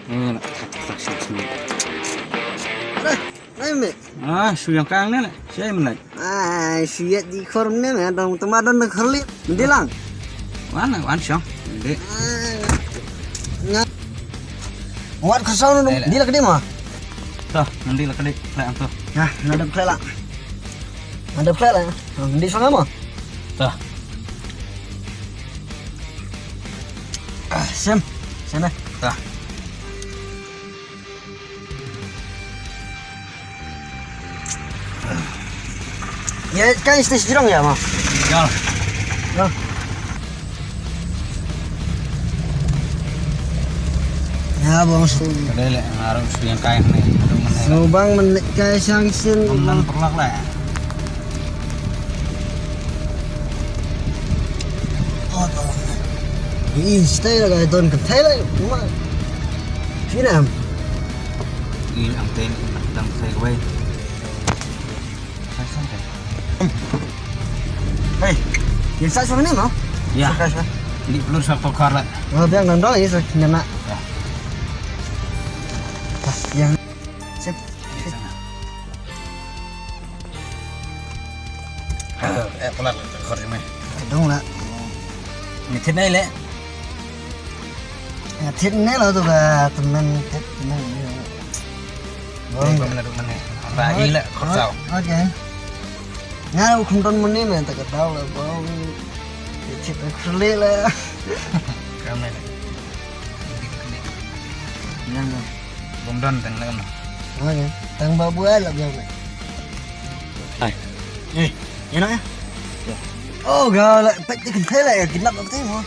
Tak sini. Đây mẹ. Su yang kang ni lah. Saya mana? Siat di forum ni mẹ, dong temadon nak kerlit. Nanti lang. Mana? Wan siang. Dek. Ngat. Muat kesau nu di lah kedai mah. Tuh, nanti lah kedai plan tuh. Nah, ada play lah. Ada play lah. Di sana mah. Tuh. Sem. Sana. Tuh. Ya kan istis jirong ya mah. Jal. Ya. Ya bang su. Kedai lah harus su yang kang ni. So bang menek kaya sangsin. Nan perlak lah. Oh bang. Ini stay lah kaya ton ketai lah. Cuma. Sini am. Ini ang ten đang say quay. Sai sai. Hei, yang saya suruh ni mau? Ya. Suka. Di perlu satu kar lah. Oh, biar nggak lagi sih, nyana. Ya. Yang sip. Pelan kar ni. Kedong lah. Ni thế này lẽ. Thiết này là tuh gak teman teman. Đây có mana. Rai lah kar sao. Oke. Nah, không ton meni men tak tahu lah bang. Thiết kerli lah. Kau ni. Yang. Bom don teng lah. Oke. Tang babu lah biar. Hai. Enak ya? Oh, gak lah. Pek dikentai lah ya. Kidnap aku tengok.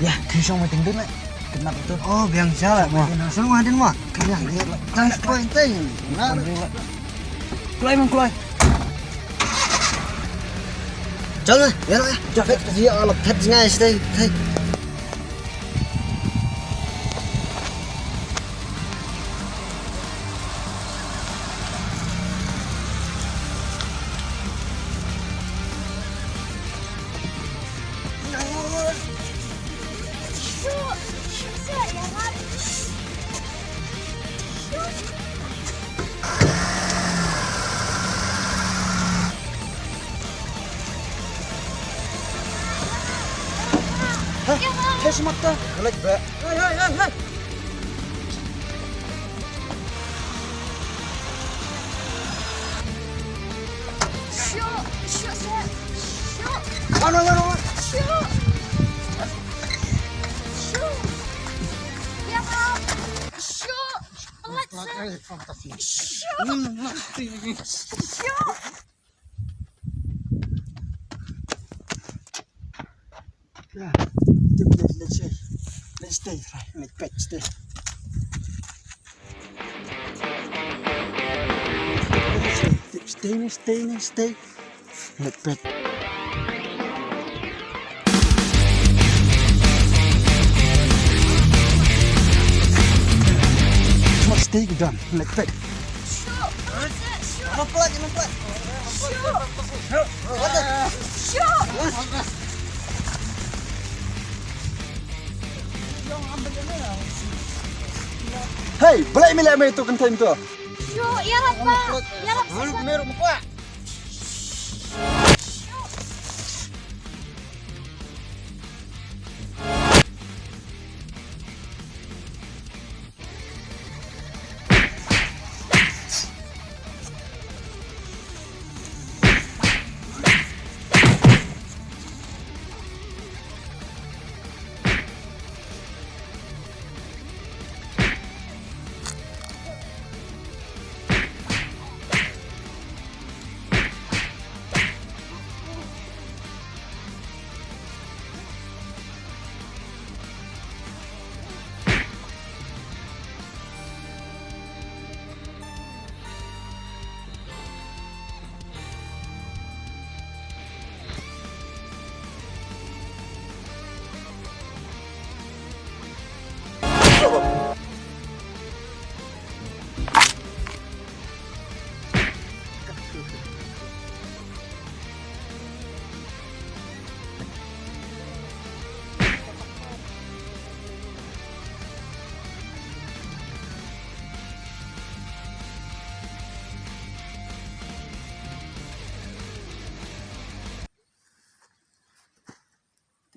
Ya, kisah mah tinggal lah. Kenapa tu? Oh, biang salah mah. Semua hadin mah. Kaya lihat lah. Jangan poin teng. Nah. Keluar mang keluar. Jangan, ya lah. Jangan dia alat pet ngay stay. Hey. Hei semata, balik be. Hei. Ano. Yeah. Let's stay. Let's stay. Stay. Let's pet. Stay done. Let's pet. Noplat. Hey, balik milih itu konten tu. Ya apa? Meru muka.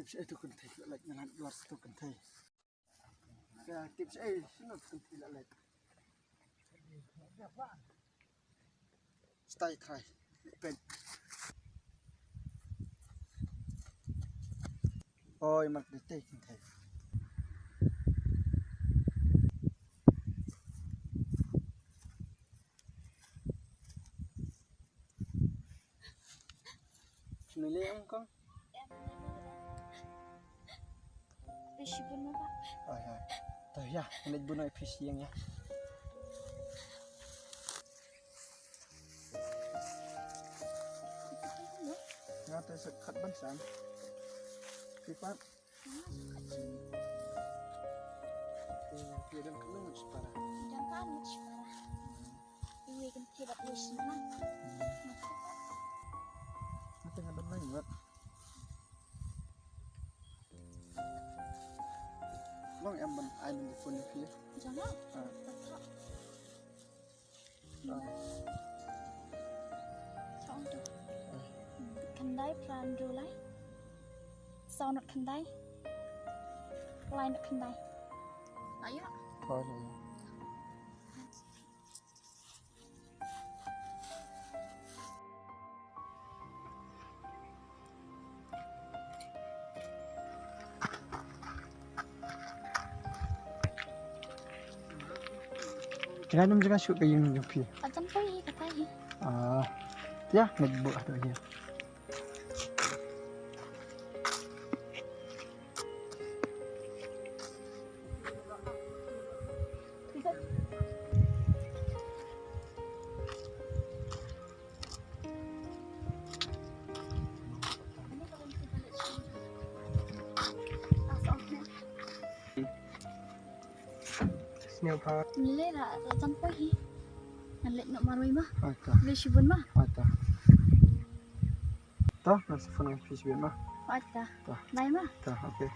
tips itu kan thay like ngalan luar itu kan thay. Ya tips sino kan tidak like. Stay try. Pen. Oh, mak dite kan thay. Nili ang kong. Fish pun apa? Ay. Tayo ya, nagbuno ay fish yang ya. Nga tayo sa katbansan. Kipat. Kaya kami magspara. Jangan macam ini kan tidak boleh senang. Ito nga damay nga. Long em mình ai mình phun được kia. Jangan. Chọn được. Kendai plan dulu lah. Sound nak kendai. Line nak kendai. Ayo. Thôi rồi. Kaya naman dyan shoot kayo yung pia. Ajan pergi katanya. Ya, nagbuo ato niya. Snail park. Nilai lah ajan pergi. Nalek nak marui mah. Ata. Fish pun mah. Ata. Ito, nasa phone ng fish bin mo. Ada. Tah. Lain mah. Ito, okay.